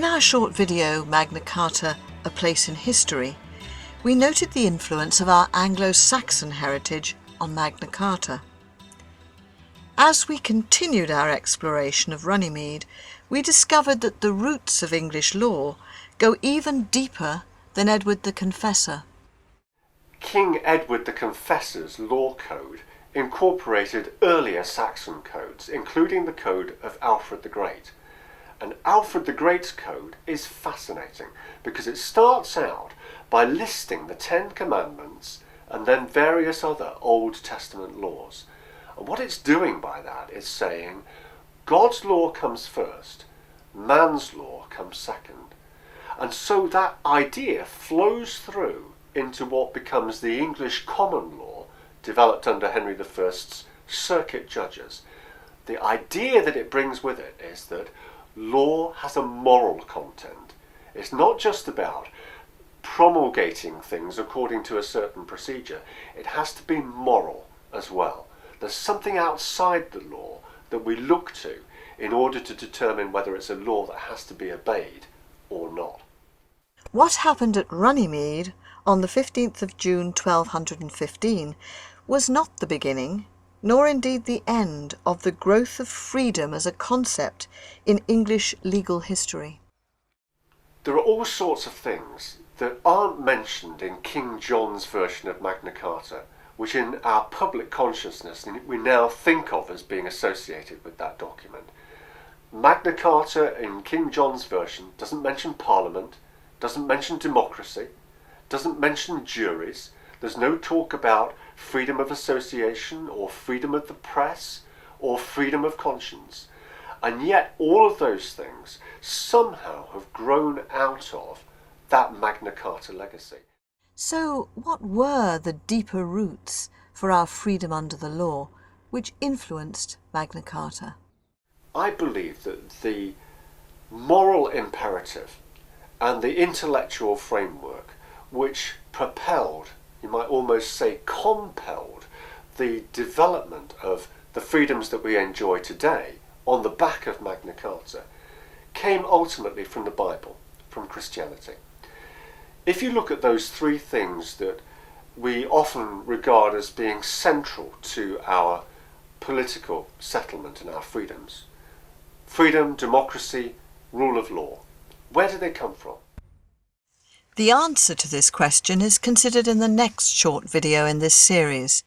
In our short video, Magna Carta, A Place in History, we noted the influence of our Anglo-Saxon heritage on Magna Carta. As we continued our exploration of Runnymede, we discovered that the roots of English law go even deeper than Edward the Confessor. King Edward the Confessor's law code incorporated earlier Saxon codes, including the code of Alfred the Great. And Alfred the Great's code is fascinating because it starts out by listing the Ten Commandments and then various other Old Testament laws. And what it's doing by that is saying God's law comes first, man's law comes second. And so that idea flows through into what becomes the English common law developed under Henry I's circuit judges. The idea that it brings with it is that law has a moral content. It's not just about promulgating things according to a certain procedure. It has to be moral as well. There's something outside the law that we look to in order to determine whether it's a law that has to be obeyed or not. What happened at Runnymede on the 15th of June 1215 was not the beginning, nor indeed the end, of the growth of freedom as a concept in English legal history. There are all sorts of things that aren't mentioned in King John's version of Magna Carta, which in our public consciousness we now think of as being associated with that document. Magna Carta in King John's version doesn't mention Parliament, doesn't mention democracy, doesn't mention juries. There's no talk about freedom of association or freedom of the press or freedom of conscience. And yet all of those things somehow have grown out of that Magna Carta legacy. So what were the deeper roots for our freedom under the law which influenced Magna Carta? I believe that the moral imperative and the intellectual framework which propelled, you might almost say compelled, the development of the freedoms that we enjoy today on the back of Magna Carta came ultimately from the Bible, from Christianity. If you look at those three things that we often regard as being central to our political settlement and our freedoms, freedom, democracy, rule of law, where do they come from? The answer to this question is considered in the next short video in this series.